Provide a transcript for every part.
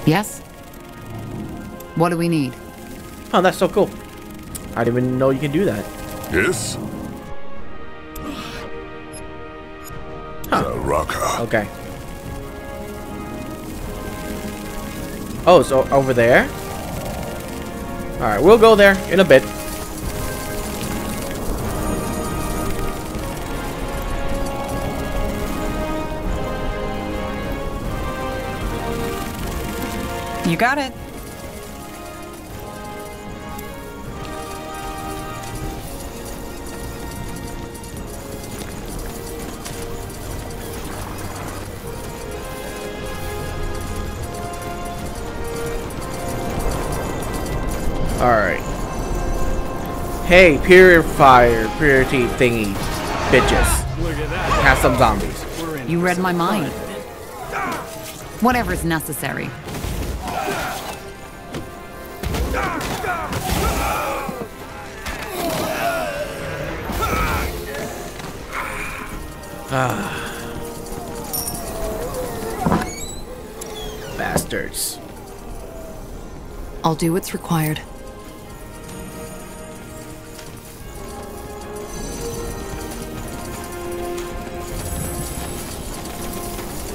Yes? What do we need? Oh, that's so cool. I didn't even know you can do that. Yes? Zaraka. Okay. Oh, so over there? Alright, we'll go there in a bit. You got it. Alright. Hey, purity thingy, bitches. Look at that. Have some zombies. You read my mind. Whatever's necessary. Bastards. I'll do what's required.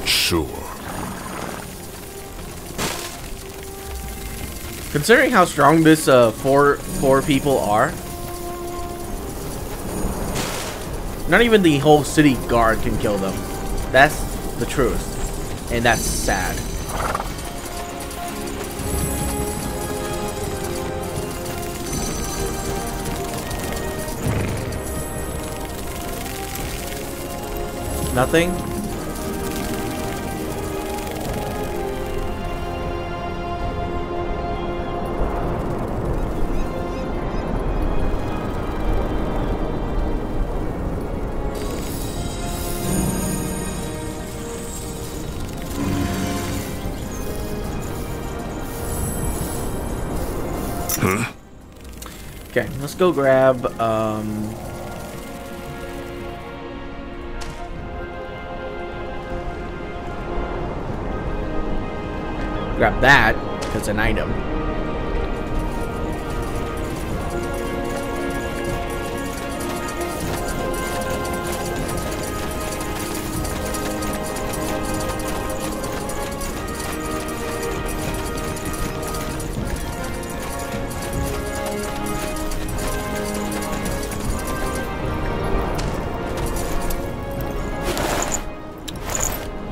Sure. Considering how strong this four people are, not even the whole city guard can kill them. That's the truth, and that's sad. Nothing? Okay, let's go grab, grab that, because it's an item.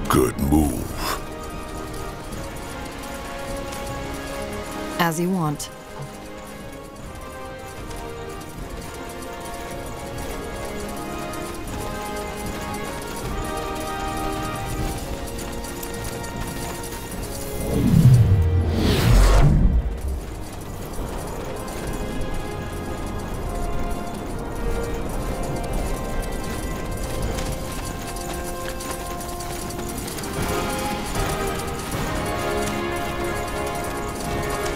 Good move. As you want.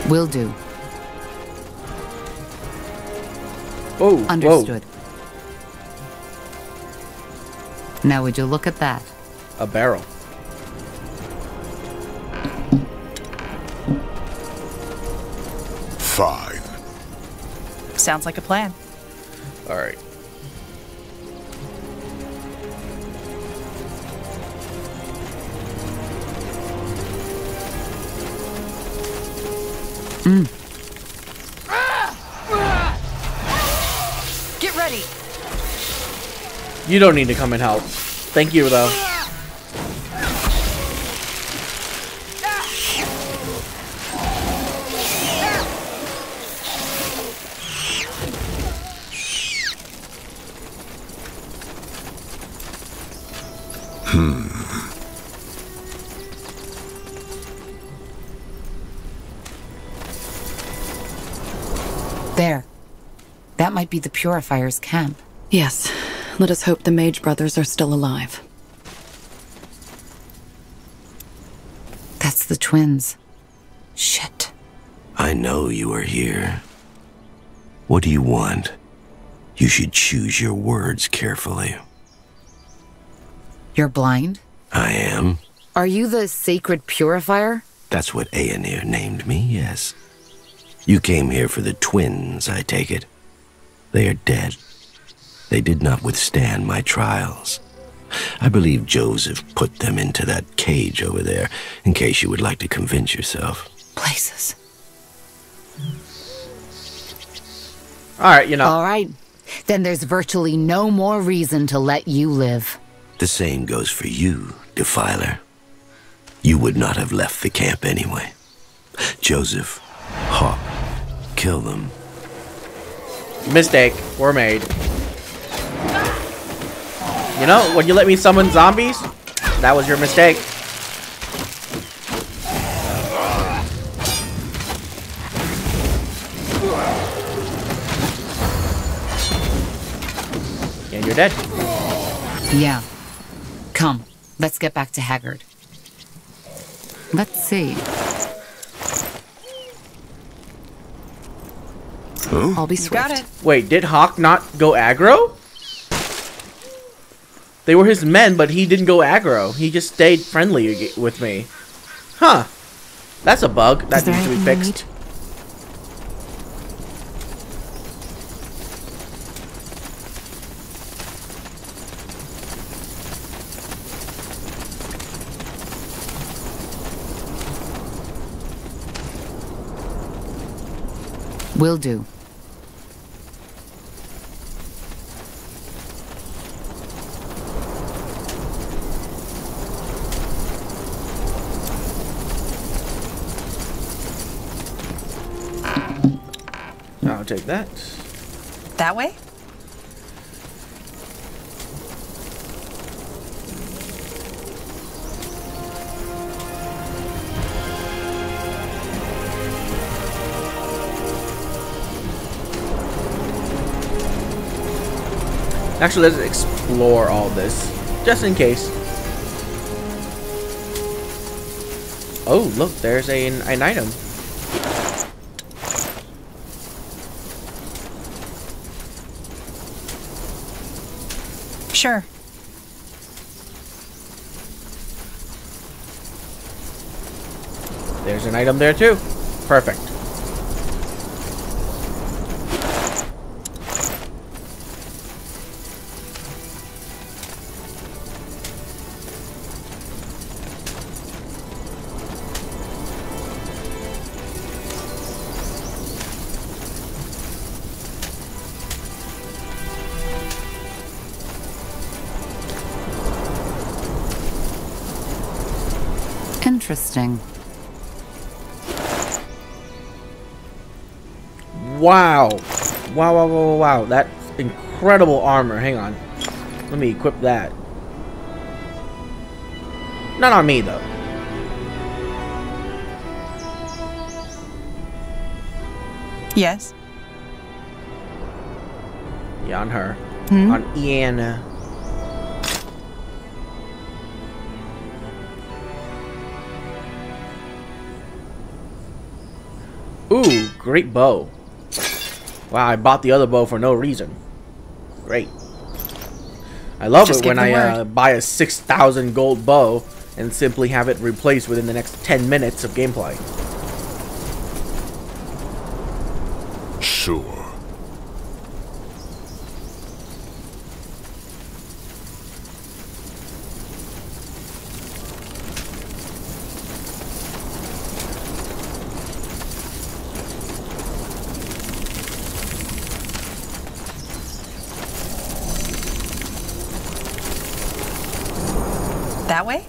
Will do. Oh, Understood. Now would you look at that? A barrel. Fine. Sounds like a plan. All right. Get ready. You don't need to come and help. Thank you, though. There. That might be the Purifier's camp. Yes. Let us hope the Mage brothers are still alive. That's the twins. Shit. I know you are here. What do you want? You should choose your words carefully. You're blind? I am. Are you the sacred Purifier? That's what Aenir named me, yes. You came here for the twins, I take it. They are dead. They did not withstand my trials. I believe Joseph put them into that cage over there, in case you would like to convince yourself. Places. Alright, you know. All right. Then there's virtually no more reason to let you live. The same goes for you, Defiler. You would not have left the camp anyway. Joseph, Hawk, kill them. Mistake. We're made. You know, when you let me summon zombies, that was your mistake. And you're dead. Yeah. Come, let's get back to Haggard. Let's see. Huh? I'll be You swift. got it. Wait, did Hawk not go aggro? They were his men, but he didn't go aggro. He just stayed friendly with me. Huh. That's a bug that needs to be fixed. Will do. I'll take that. That way? Actually, let's explore all this, just in case. Oh, look, there's an item. Sure. There's an item there too. Perfect. Interesting. Wow. Wow, wow, wow, wow, wow. That's incredible armor. Hang on. Let me equip that. Not on me, though. Yes. Yeah, on her. Hmm? On Iana. Ooh, great bow. Wow, I bought the other bow for no reason. Great. I love Just it when give the I word. buy a 6,000 gold bow and simply have it replaced within the next 10 minutes of gameplay. Sure. That way?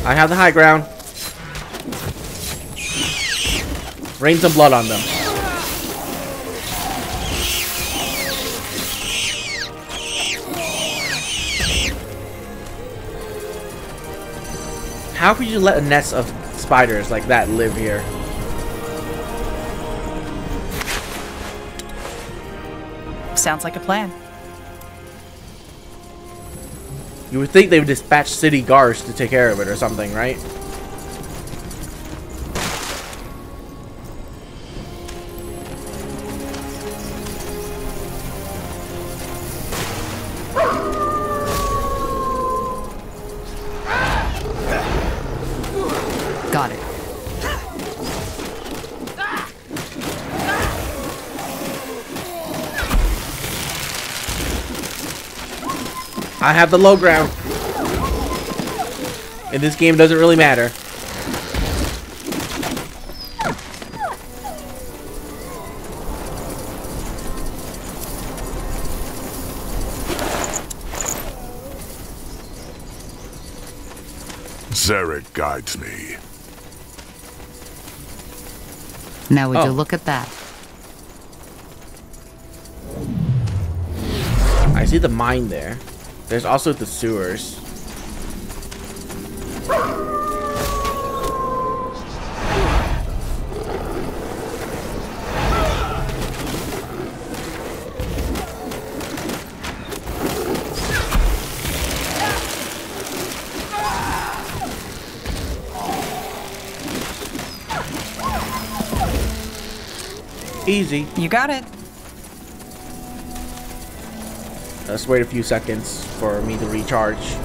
I have the high ground. Rain some blood on them. How could you let a nest of spiders like that live here? Sounds like a plan. You would think they would dispatch city guards to take care of it or something, right? I have the low ground. In this game, it doesn't really matter. Zarek guides me. Now would Oh. you look at that? I see the mine there. There's also the sewers. Easy. You got it. Let's wait a few seconds for me to recharge.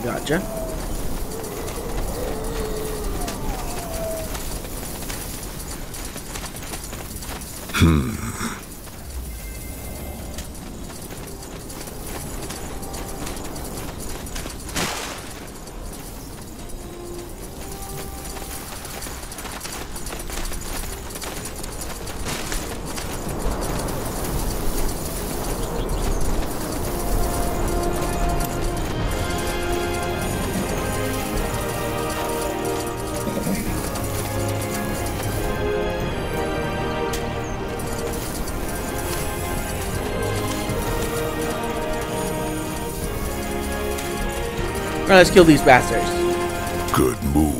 Gotcha. Alright, let's kill these bastards. Good move.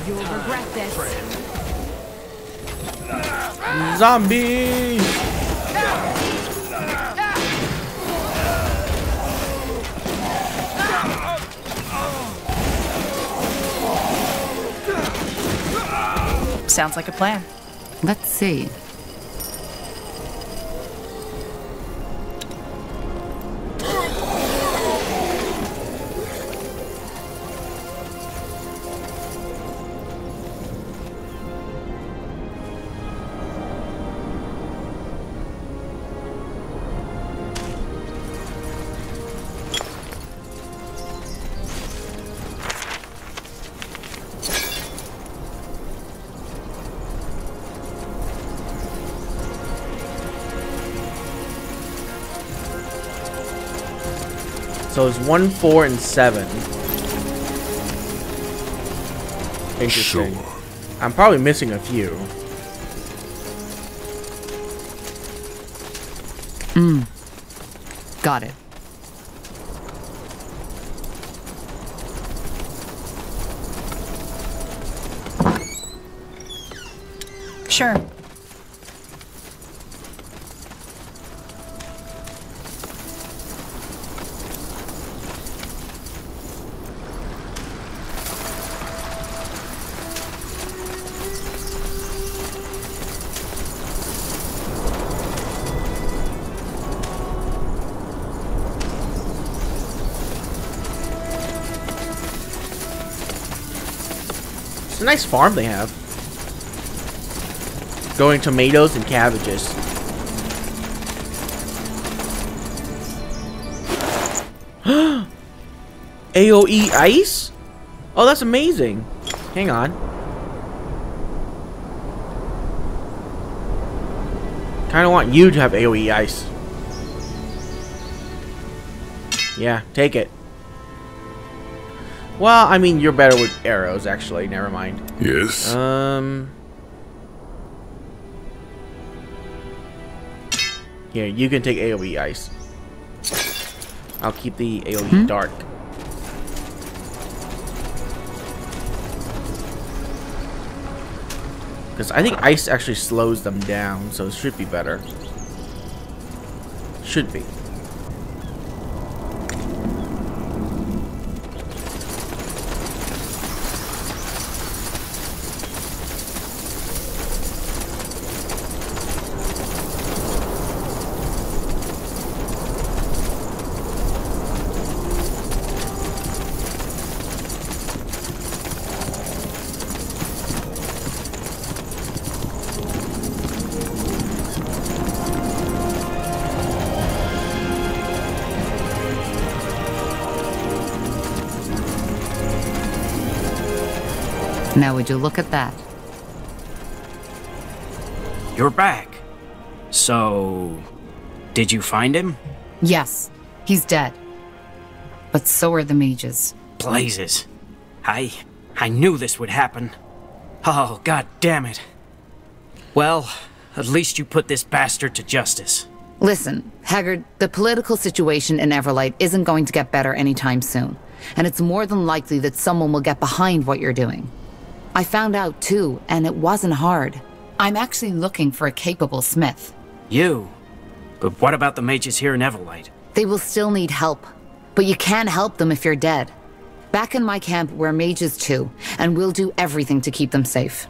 You'll regret this. Zombies! Sounds like a plan. Let's see. So it's 1, 4, and 7. Interesting. Sure. I'm probably missing a few. Got it. Sure. It's a nice farm they have. Growing tomatoes and cabbages. AoE ice? Oh, that's amazing. Hang on. Kinda want you to have AoE ice. Yeah, take it. Well, I mean, you're better with arrows, actually. Never mind. Yes. Here, you can take AoE ice. I'll keep the AoE dark. Because I think ice actually slows them down, so it should be better. Should be. Now would you look at that? You're back. So, did you find him? Yes, he's dead. But so are the mages. Blazes. I knew this would happen. Oh, god damn it. Well, at least you put this bastard to justice. Listen, Haggard, the political situation in Everlight isn't going to get better anytime soon. And it's more than likely that someone will get behind what you're doing. I found out too, and it wasn't hard. I'm actually looking for a capable smith. You? But what about the mages here in Everlight? They will still need help. But you can't help them if you're dead. Back in my camp, we're mages too, and we'll do everything to keep them safe.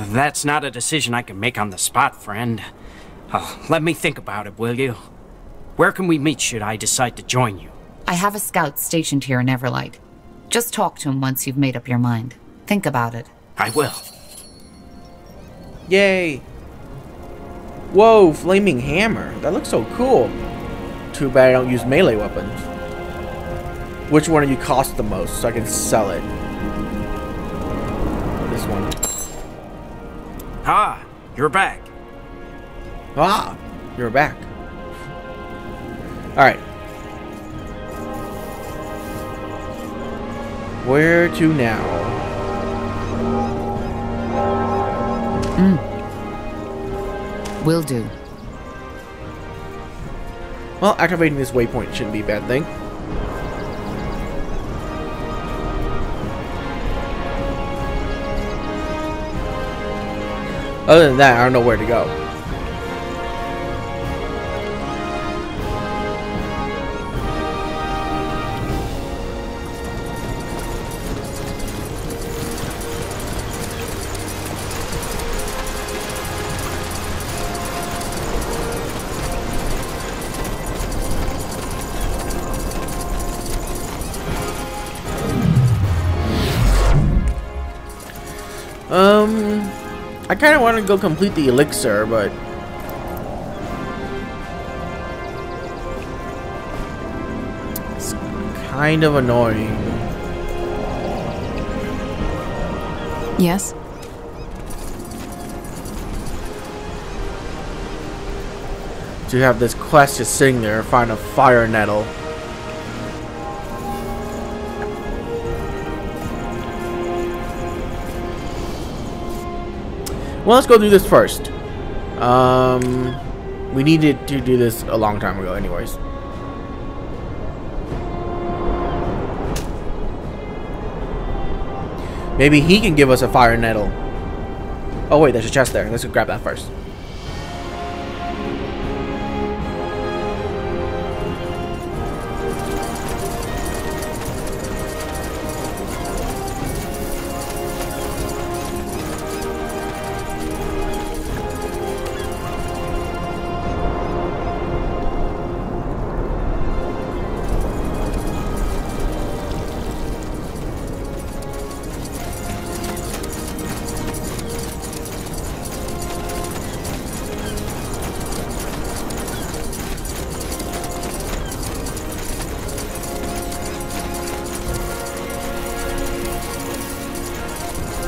That's not a decision I can make on the spot, friend. Let me think about it, will you? Where can we meet should I decide to join you? I have a scout stationed here in Everlight. Just talk to him once you've made up your mind. Think about it. I will. Yay! Whoa, flaming hammer. That looks so cool. Too bad I don't use melee weapons. Which one of you cost the most so I can sell it? This one. Ah, you're back. Ah, you're back. Alright. Where to now? Will do. Well, activating this waypoint shouldn't be a bad thing. Other than that, I don't know where to go. I kind of want to go complete the elixir, but it's kind of annoying. Yes? To have this quest just sitting there, find a fire nettle. Well, let's go do this first. We needed to do this a long time ago anyways. Maybe he can give us a fire nettle. Oh wait, there's a chest there. Let's go grab that first.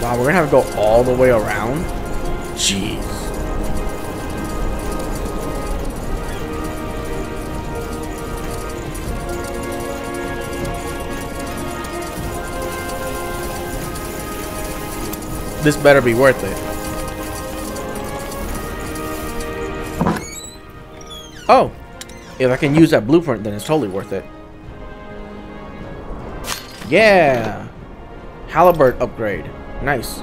Wow, we're gonna have to go all the way around? Jeez. This better be worth it. Oh! If I can use that blueprint, then it's totally worth it. Yeah! Halberd upgrade. Nice.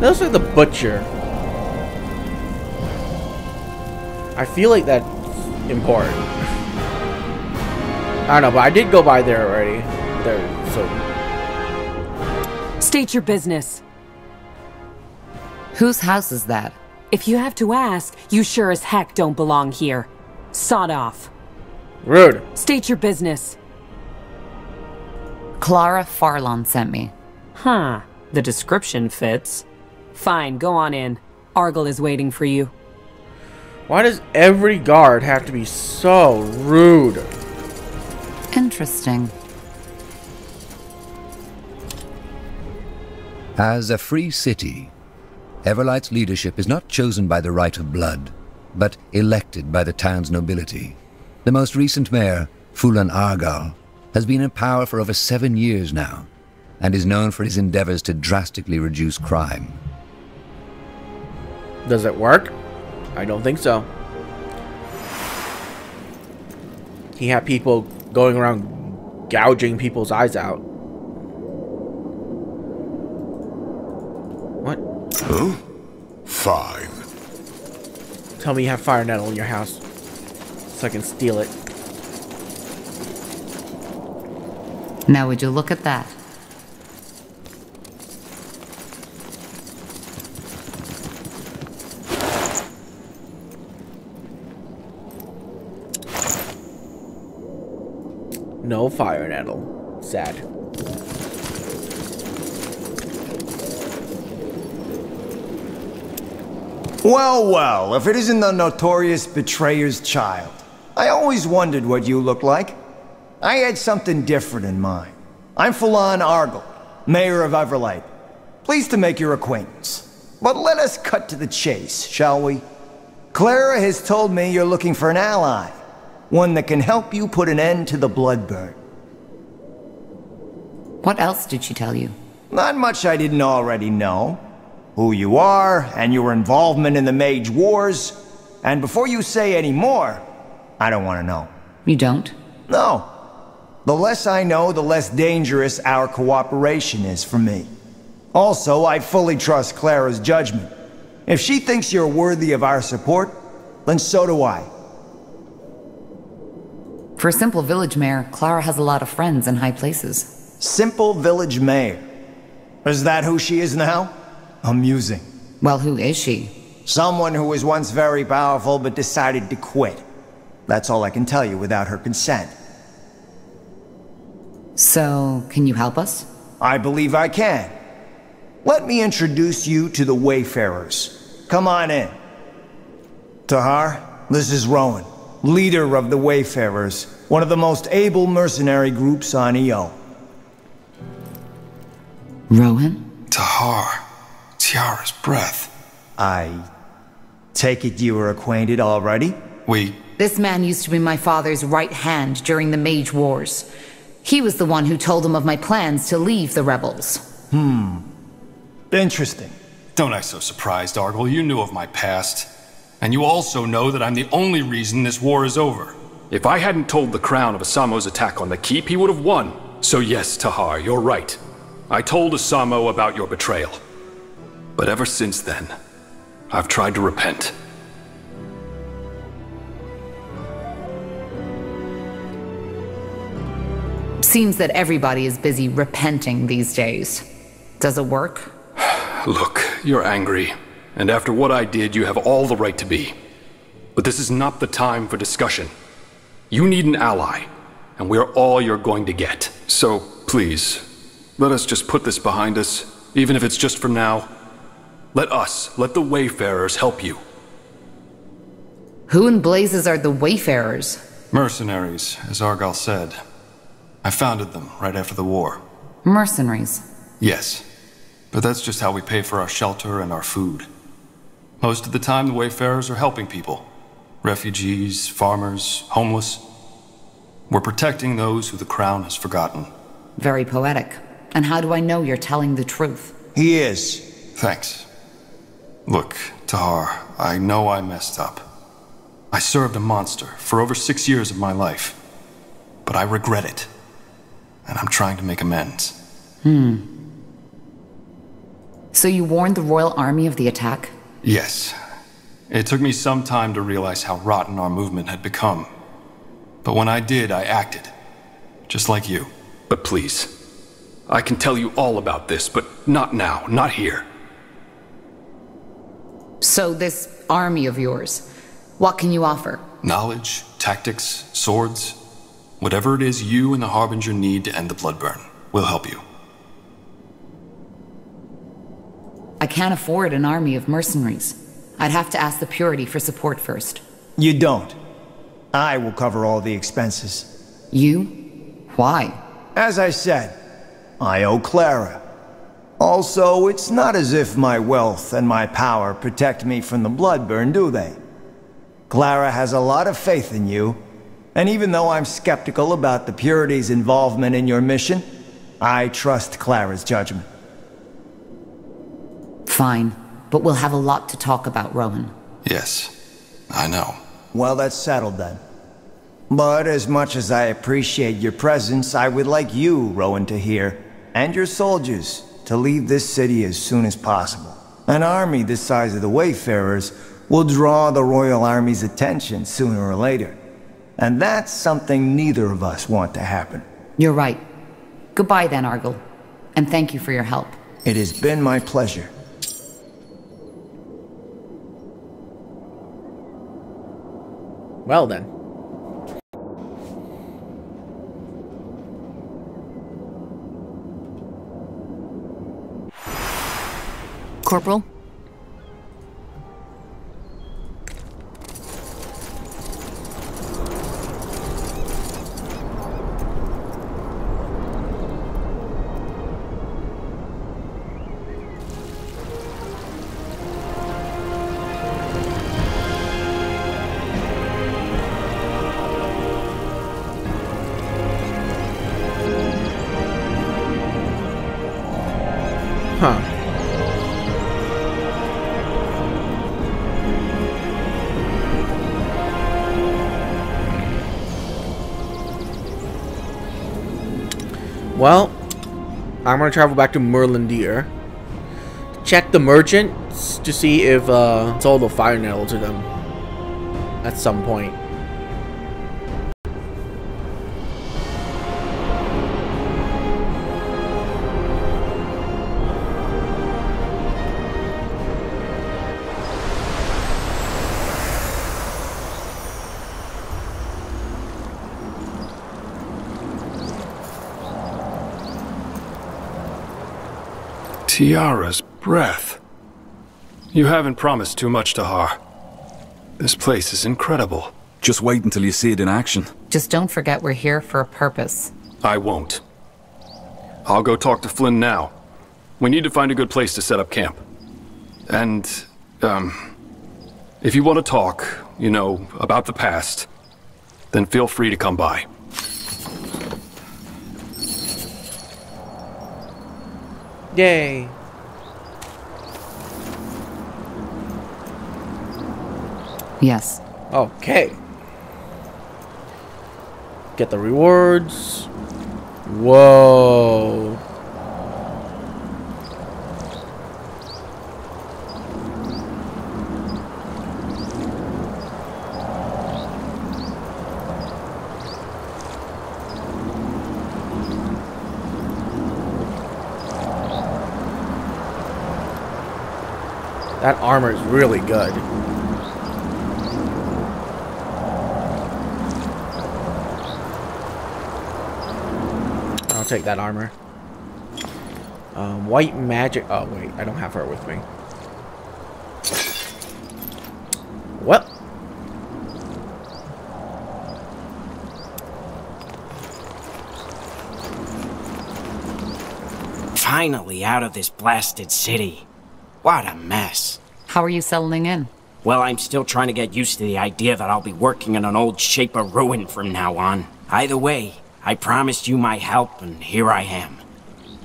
That looks like the butcher. I feel like that's important. I don't know, but I did go by there already. There, so. State your business. Whose house is that? If you have to ask, you sure as heck don't belong here. Sod off. Rude. State your business. Clara Farlon sent me. Huh. The description fits. Fine, go on in. Argyle is waiting for you. Why does every guard have to be so rude? Interesting. As a free city, Everlight's leadership is not chosen by the right of blood, but elected by the town's nobility. The most recent mayor, Fulan Argyle, has been in power for over 7 years now, and is known for his endeavors to drastically reduce crime. Does it work? I don't think so. He had people going around gouging people's eyes out. What? Huh? Fine. Tell me you have fire nettle in your house so I can steal it. Now would you look at that? No fire nettle. Sad. Well, well, if it isn't the notorious betrayer's child. I always wondered what you looked like. I had something different in mind. I'm Fulan Argyle, Mayor of Everlight. Pleased to make your acquaintance. But let us cut to the chase, shall we? Clara has told me you're looking for an ally. One that can help you put an end to the bloodburn. What else did she tell you? Not much I didn't already know. Who you are, and your involvement in the Mage Wars. And before you say any more, I don't want to know. You don't? No. The less I know, the less dangerous our cooperation is for me. Also, I fully trust Clara's judgment. If she thinks you're worthy of our support, then so do I. For a simple village mayor, Clara has a lot of friends in high places. Simple village mayor. Is that who she is now? Amusing. Well, who is she? Someone who was once very powerful but decided to quit. That's all I can tell you without her consent. So, can you help us? I believe I can. Let me introduce you to the Wayfarers. Come on in. Tahar, this is Rowan, leader of the Wayfarers, one of the most able mercenary groups on EO. Rowan? Tahar. Tiara's breath. I take it you were acquainted already? This man used to be my father's right hand during the Mage Wars. He was the one who told him of my plans to leave the rebels. Interesting. Don't act so surprised, Argyle. You knew of my past. And you also know that I'm the only reason this war is over. If I hadn't told the Crown of Asamo's attack on the keep, he would have won. So yes, Tahar, you're right. I told Asamo about your betrayal. But ever since then, I've tried to repent. Seems that everybody is busy repenting these days. Does it work? Look, you're angry. And after what I did, you have all the right to be. But this is not the time for discussion. You need an ally, and we're all you're going to get. So, please, let us just put this behind us, even if it's just for now. Let the Wayfarers help you. Who in blazes are the Wayfarers? Mercenaries, as Argyle said. I founded them right after the war. Mercenaries? Yes. But that's just how we pay for our shelter and our food. Most of the time, the Wayfarers are helping people. Refugees, farmers, homeless. We're protecting those who the Crown has forgotten. Very poetic. And how do I know you're telling the truth? He is. Thanks. Look, Tahar, I know I messed up. I served a monster for over 6 years of my life. But I regret it. And I'm trying to make amends. So you warned the Royal Army of the attack? Yes. It took me some time to realize how rotten our movement had become. But when I did, I acted. Just like you. But please, I can tell you all about this, but not now, not here. So this army of yours, what can you offer? Knowledge, tactics, swords. Whatever it is you and the Harbinger need to end the Bloodburn, we'll help you. I can't afford an army of mercenaries. I'd have to ask the Purity for support first. You don't. I will cover all the expenses. You? Why? As I said, I owe Clara. Also, it's not as if my wealth and my power protect me from the Bloodburn, do they? Clara has a lot of faith in you, and even though I'm skeptical about the Purity's involvement in your mission, I trust Clara's judgment. Fine, but we'll have a lot to talk about, Rowan. Yes, I know. Well, that's settled then. But as much as I appreciate your presence, I would like you, Rowan, to hear, and your soldiers, to leave this city as soon as possible. An army this size of the Wayfarers will draw the Royal Army's attention sooner or later. And that's something neither of us want to happen. You're right. Goodbye then, Argyll. And thank you for your help. It has been my pleasure. Well then. Corporal? Huh. Well, I'm gonna travel back to Merlindir. Check the merchants to see if sold a fire nettle to them at some point. Tiara's breath. You haven't promised too much to Har. This place is incredible. Just wait until you see it in action. Just don't forget we're here for a purpose. I won't. I'll go talk to Flynn now. We need to find a good place to set up camp. And, if you want to talk, you know, about the past, then feel free to come by. Yay. Yes. Okay. Get the rewards. Whoa. That armor is really good. I'll take that armor. White magic. Oh, wait. I don't have her with me. Well. Finally out of this blasted city. What a mess. How are you settling in? Well, I'm still trying to get used to the idea that I'll be working in an old shape of ruin from now on. Either way, I promised you my help, and here I am.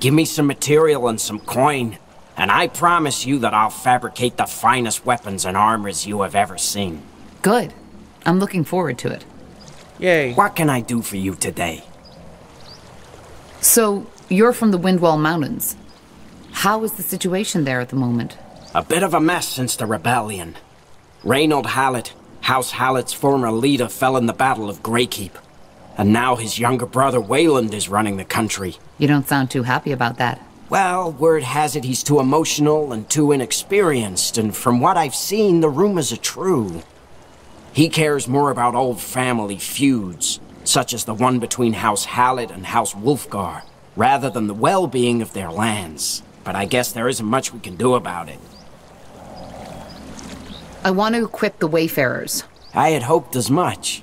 Give me some material and some coin, and I promise you that I'll fabricate the finest weapons and armors you have ever seen. Good. I'm looking forward to it. Yay. What can I do for you today? So, you're from the Windwall Mountains. How is the situation there at the moment? A bit of a mess since the rebellion. Reynold Hallett, House Hallett's former leader, fell in the Battle of Greykeep. And now his younger brother Wayland is running the country. You don't sound too happy about that. Well, word has it he's too emotional and too inexperienced, and from what I've seen, the rumors are true. He cares more about old family feuds, such as the one between House Hallett and House Wolfgar, rather than the well-being of their lands. But I guess there isn't much we can do about it. I want to equip the Wayfarers. I had hoped as much.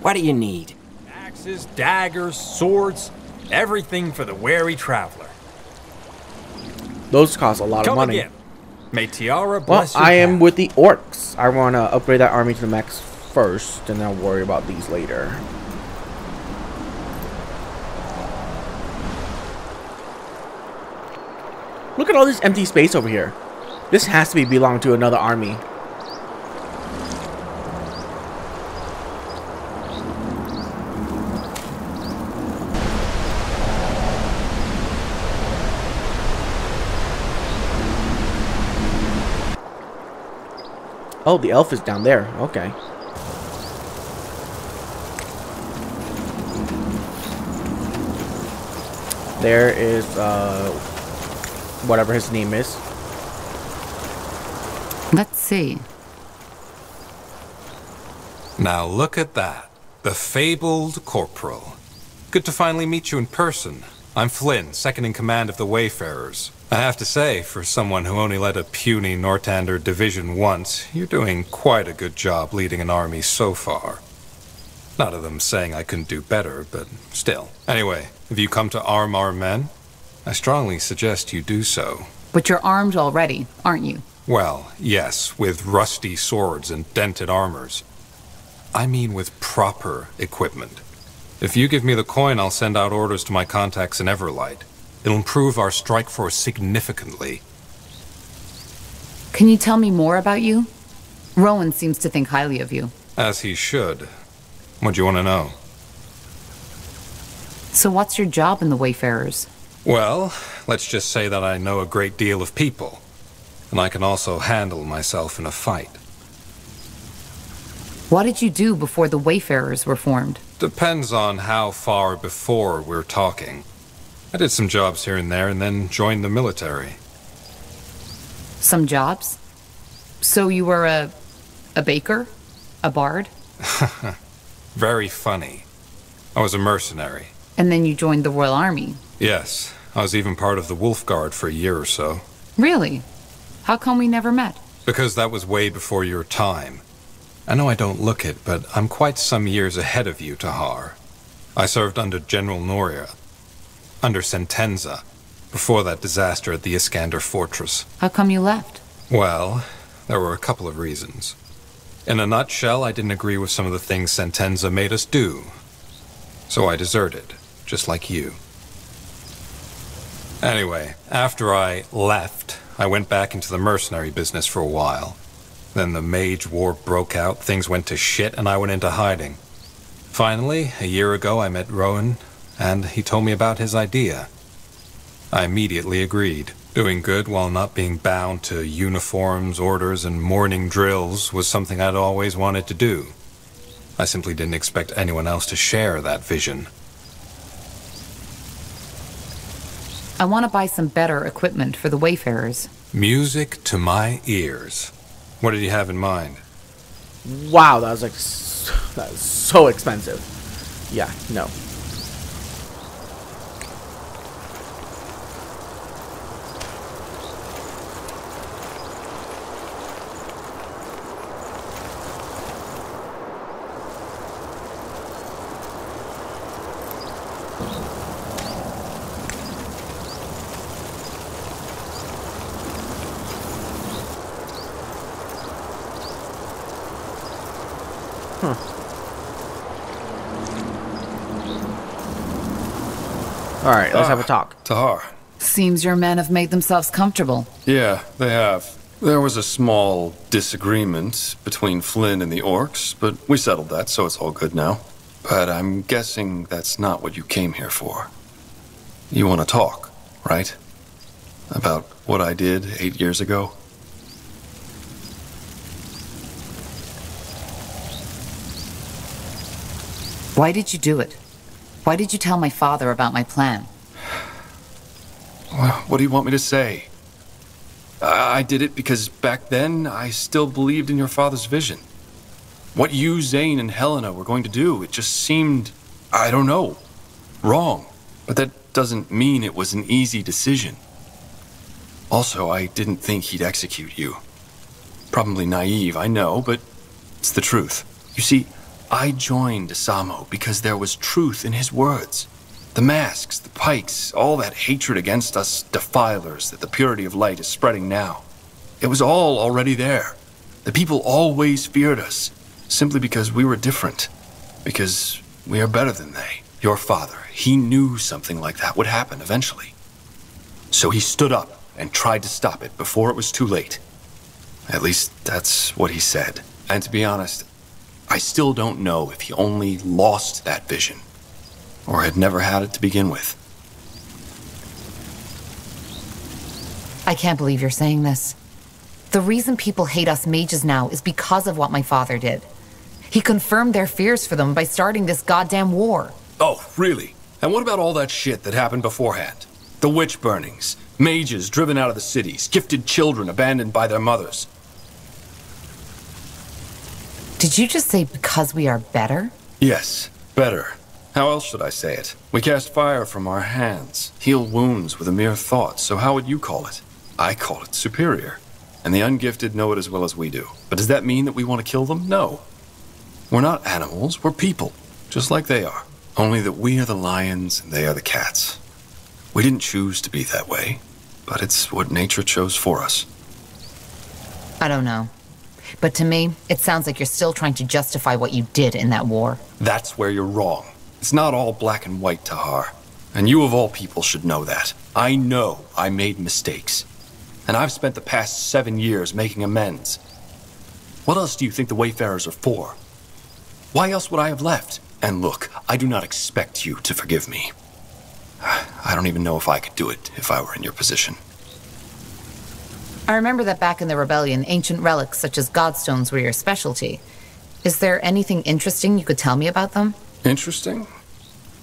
What do you need? Axes, daggers, swords, everything for the wary traveler. Those cost a lot of money. Again. May Tiara Well, bless your I am path. with the orcs. I want to upgrade that army to the max first, and I'll worry about these later. Look at all this empty space over here. This has to belong to another army. Oh, the elf is down there. Okay. There is, whatever his name is. Let's see. Now look at that. The fabled Corporal. Good to finally meet you in person. I'm Flynn, second in command of the Wayfarers. I have to say, for someone who only led a puny Nortander division once, you're doing quite a good job leading an army so far. Not of them saying I couldn't do better, but still. Anyway, if you come to arm our men, I strongly suggest you do so. But you're armed already, aren't you? Well, yes, with rusty swords and dented armors. I mean with proper equipment. If you give me the coin, I'll send out orders to my contacts in Everlight. It'll improve our strike force significantly. Can you tell me more about you? Rowan seems to think highly of you. As he should. What do you want to know? So what's your job in the Wayfarers? Well, let's just say that I know a great deal of people. And I can also handle myself in a fight. What did you do before the Wayfarers were formed? Depends on how far before we're talking. I did some jobs here and there and then joined the military. Some jobs? So you were a baker? A bard? Very funny. I was a mercenary. And then you joined the Royal Army? Yes. I was even part of the Wolf Guard for a year or so. Really? How come we never met? Because that was way before your time. I know I don't look it, but I'm quite some years ahead of you, Tahar. I served under General Noria, under Sentenza, before that disaster at the Iskander Fortress. How come you left? Well, there were a couple of reasons. In a nutshell, I didn't agree with some of the things Sentenza made us do. So I deserted, just like you. Anyway, after I left, I went back into the mercenary business for a while. Then the Mage War broke out, things went to shit, and I went into hiding. Finally, a year ago, I met Rowan, and he told me about his idea. I immediately agreed. Doing good while not being bound to uniforms, orders, and morning drills was something I'd always wanted to do. I simply didn't expect anyone else to share that vision. I want to buy some better equipment for the Wayfarers. Music to my ears. What did you have in mind? Wow, that was like that was so expensive. Yeah, no. Alright, let's have a talk. Tahar. Seems your men have made themselves comfortable. Yeah, they have. There was a small disagreement between Flynn and the orcs, but we settled that, so it's all good now. But I'm guessing that's not what you came here for. You want to talk, right? About what I did 8 years ago? Why did you do it? Why did you tell my father about my plan? What do you want me to say? I did it because back then I still believed in your father's vision. What you, Zane, and Helena were going to do, it just seemed, I don't know, wrong. But that doesn't mean it was an easy decision. Also, I didn't think he'd execute you. Probably naive, I know, but it's the truth. You see, I joined Asamo because there was truth in his words. The masks, the pikes, all that hatred against us defilers that the purity of light is spreading now. It was all already there. The people always feared us, simply because we were different. Because we are better than they. Your father, he knew something like that would happen eventually. So he stood up and tried to stop it before it was too late. At least that's what he said. And to be honest, I still don't know if he only lost that vision or had never had it to begin with. I can't believe you're saying this. The reason people hate us mages now is because of what my father did. He confirmed their fears for them by starting this goddamn war. Oh, really? And what about all that shit that happened beforehand? The witch burnings, mages driven out of the cities, gifted children abandoned by their mothers. Did you just say because we are better? Yes, better. How else should I say it? We cast fire from our hands, heal wounds with a mere thought, so how would you call it? I call it superior. And the ungifted know it as well as we do. But does that mean that we want to kill them? No. We're not animals, we're people, just like they are. Only that we are the lions and they are the cats. We didn't choose to be that way, but it's what nature chose for us. I don't know. But to me, it sounds like you're still trying to justify what you did in that war. That's where you're wrong. It's not all black and white, Tahar. And you of all people should know that. I know I made mistakes. And I've spent the past 7 years making amends. What else do you think the Wayfarers are for? Why else would I have left? And look, I do not expect you to forgive me. I don't even know if I could do it if I were in your position. I remember that back in the rebellion, ancient relics such as godstones were your specialty. Is there anything interesting you could tell me about them? Interesting?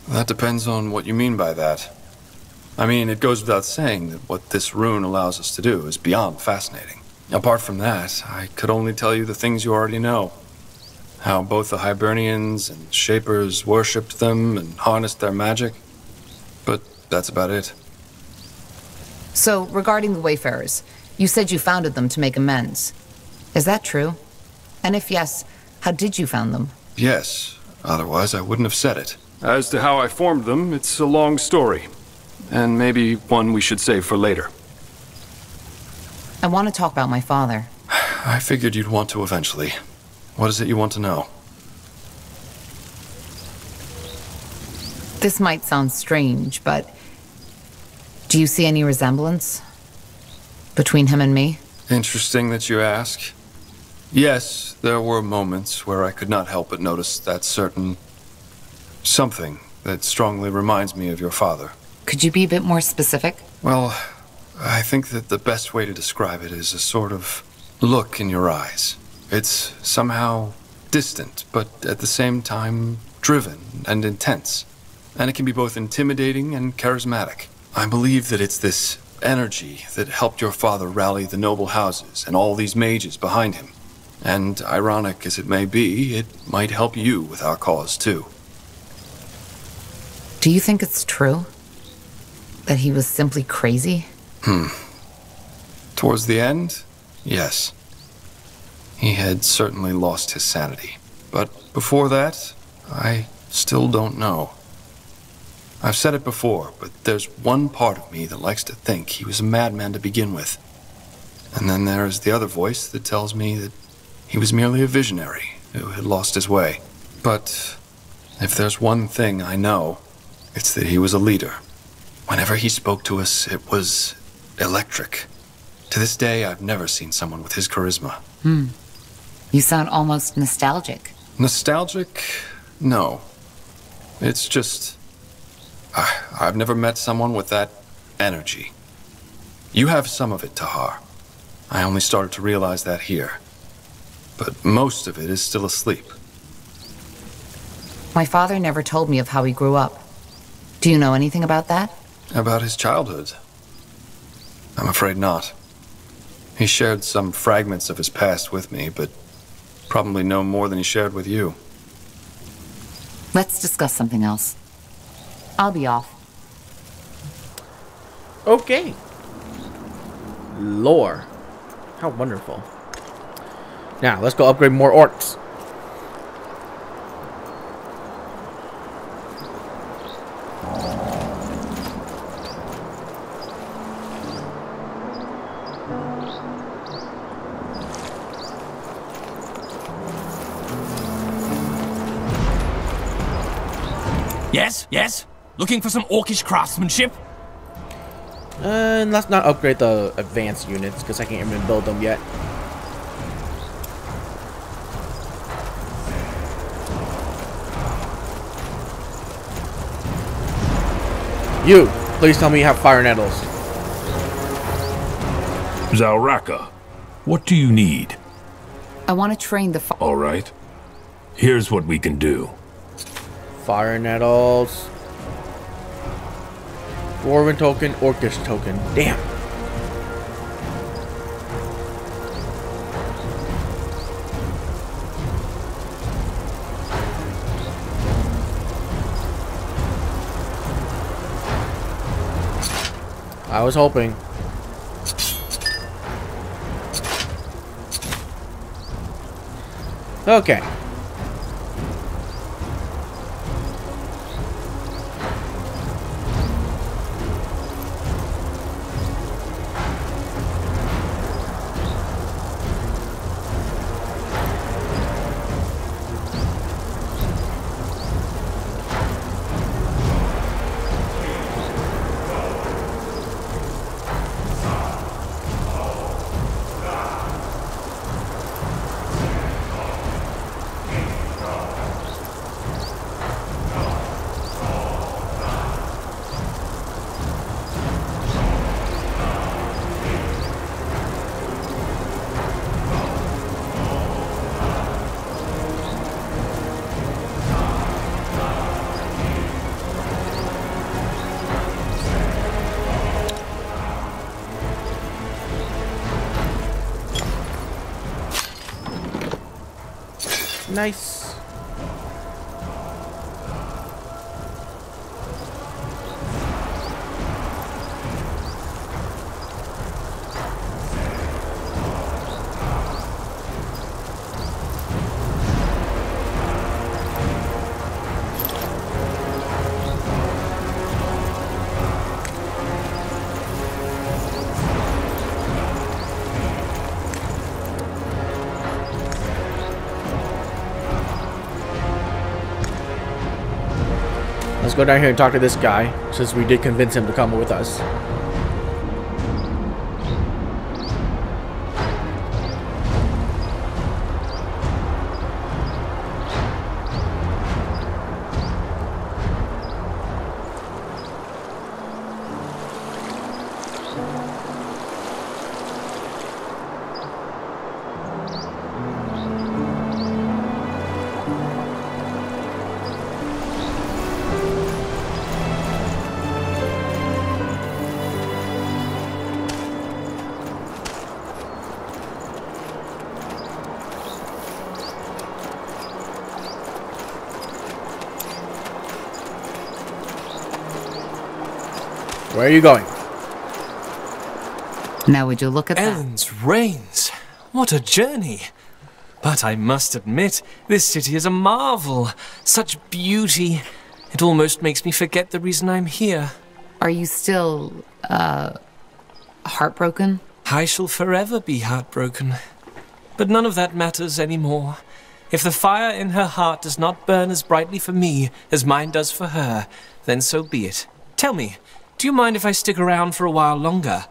That depends on what you mean by that. I mean, it goes without saying that what this rune allows us to do is beyond fascinating. Apart from that, I could only tell you the things you already know. How both the Hibernians and Shapers worshipped them and harnessed their magic. But that's about it. So, regarding the Wayfarers, you said you founded them to make amends. Is that true? And if yes, how did you found them? Yes. Otherwise, I wouldn't have said it. As to how I formed them, it's a long story. And maybe one we should save for later. I want to talk about my father. I figured you'd want to eventually. What is it you want to know? This might sound strange, but do you see any resemblance between him and me? Interesting that you ask. Yes, there were moments where I could not help but notice that certain something that strongly reminds me of your father. Could you be a bit more specific? Well, I think that the best way to describe it is a sort of look in your eyes. It's somehow distant, but at the same time driven and intense. And it can be both intimidating and charismatic. I believe that it's this energy that helped your father rally the noble houses and all these mages behind him. And ironic as it may be, it might help you with our cause too. Do you think it's true? That he was simply crazy? Towards the end, yes. He had certainly lost his sanity. But before that, I still don't know. I've said it before, but there's one part of me that likes to think he was a madman to begin with. And then there is the other voice that tells me that he was merely a visionary who had lost his way. But if there's one thing I know, it's that he was a leader. Whenever he spoke to us, it was electric. To this day, I've never seen someone with his charisma. You sound almost nostalgic. Nostalgic? No. It's just... I've never met someone with that energy. You have some of it, Tahar. I only started to realize that here. But most of it is still asleep. My father never told me of how he grew up. Do you know anything about that? About his childhood? I'm afraid not. He shared some fragments of his past with me, but probably no more than he shared with you. Let's discuss something else. I'll be off. Okay. Lore. How wonderful. Now, let's go upgrade more orcs. Yes, yes. Looking for some orcish craftsmanship? Let's not upgrade the advanced units, because I can't even build them yet. You, please tell me you have fire nettles. Zauraka, what do you need? I want to train the All right. Here's what we can do. Fire nettles. Dwarven token, orcish token. Damn. I was hoping. Okay. Nice. Let's go down here and talk to this guy, since we did convince him to come with us. Where are you going? Now would you look at that? Ellen's Reigns. What a journey. But I must admit, this city is a marvel. Such beauty. It almost makes me forget the reason I'm here. Are you still, heartbroken? I shall forever be heartbroken. But none of that matters anymore. If the fire in her heart does not burn as brightly for me as mine does for her, then so be it. Tell me, do you mind if I stick around for a while longer?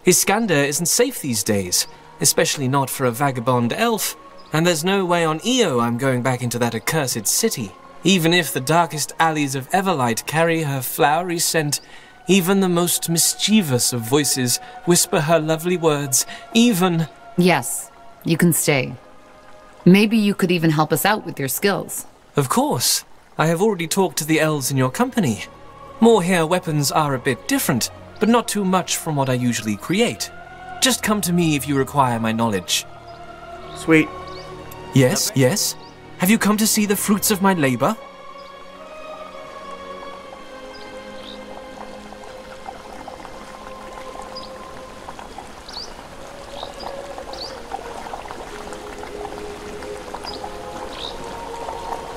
Iskander isn't safe these days, especially not for a vagabond elf, and there's no way on Io I'm going back into that accursed city. Even if the darkest alleys of Everlight carry her flowery scent, even the most mischievous of voices whisper her lovely words, even... Yes, you can stay. Maybe you could even help us out with your skills. Of course. I have already talked to the elves in your company. Moorhere weapons are a bit different, but not too much from what I usually create. Just come to me if you require my knowledge. Sweet. Yes, yes. Have you come to see the fruits of my labor?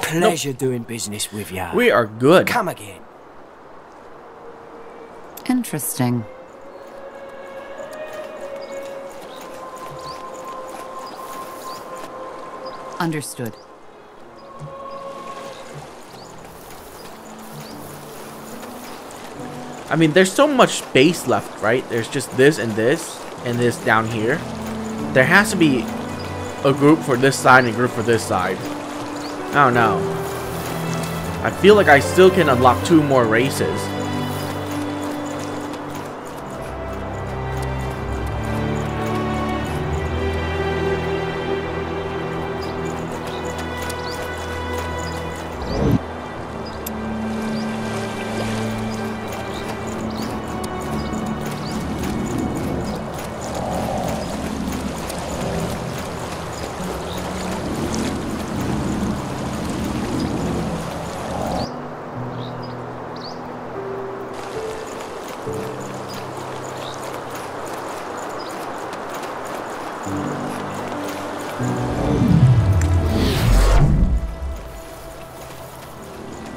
Pleasure doing business with ya. We are good. Come again. Interesting. Understood. I mean, there's so much space left, right? There's just this and this down here. There has to be a group for this side and a group for this side. I don't know. I feel like I still can unlock 2 more races.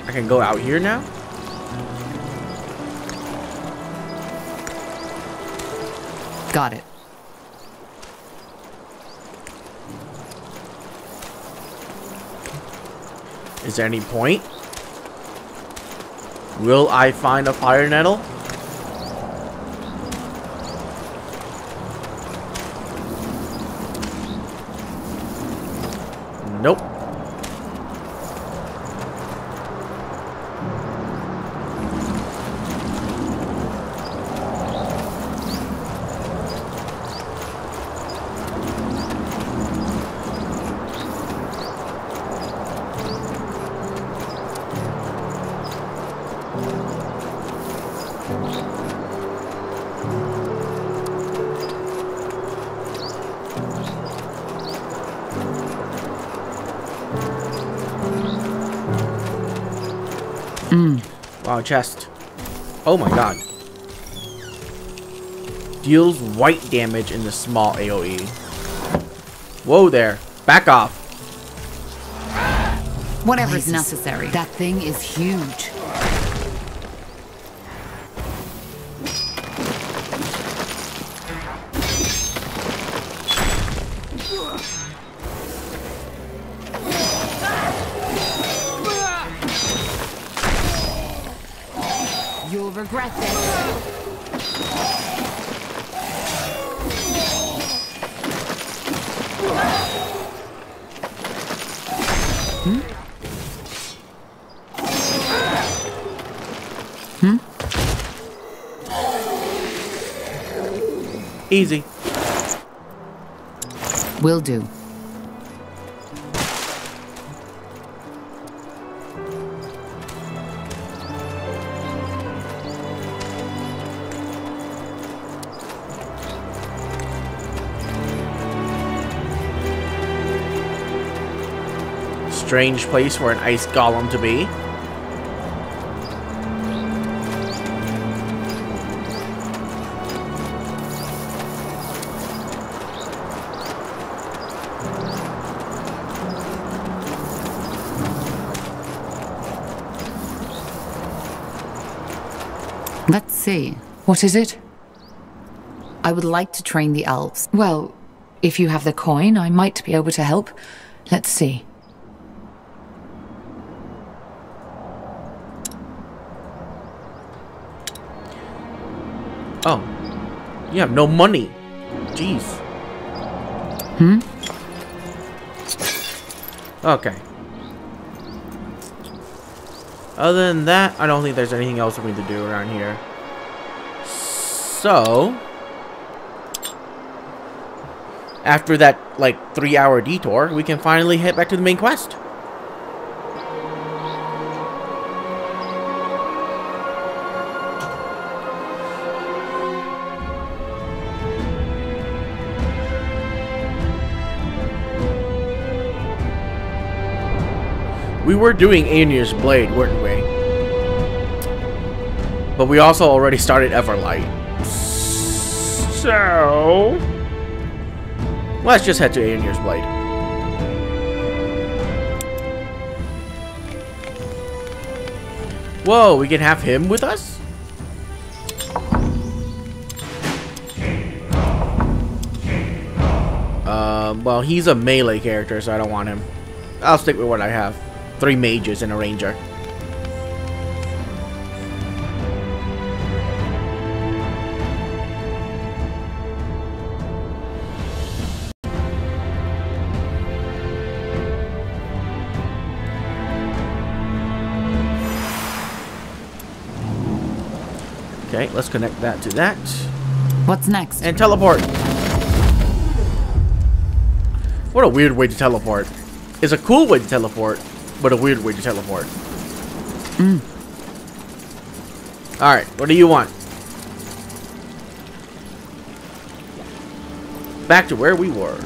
I can go out here now? Got it. Is there any point? Will I find a fire nettle? Nope. Wow, chest. Oh my god. Deals white damage in the small AoE. Whoa there. Back off. Whatever's necessary. That thing is huge. You'll regret this. Easy. Will do. Strange place for an ice golem to be. Let's see. What is it? I would like to train the elves. Well, if you have the coin, I might be able to help. Let's see. Oh. You have no money. Jeez. Okay. Other than that, I don't think there's anything else we need to do around here. So, after that, like, 3-hour detour, we can finally head back to the main quest. We were doing Aenir's Blade, weren't we? But we also already started Everlight. So... let's just head to Aenir's Blade. Whoa, we can have him with us? Well, he's a melee character, so I don't want him. I'll stick with what I have. 3 mages and a ranger. Okay, let's connect that to that. What's next? And teleport. What a weird way to teleport. It's a cool way to teleport, but a weird way to teleport. Alright, what do you want? Back to where we were.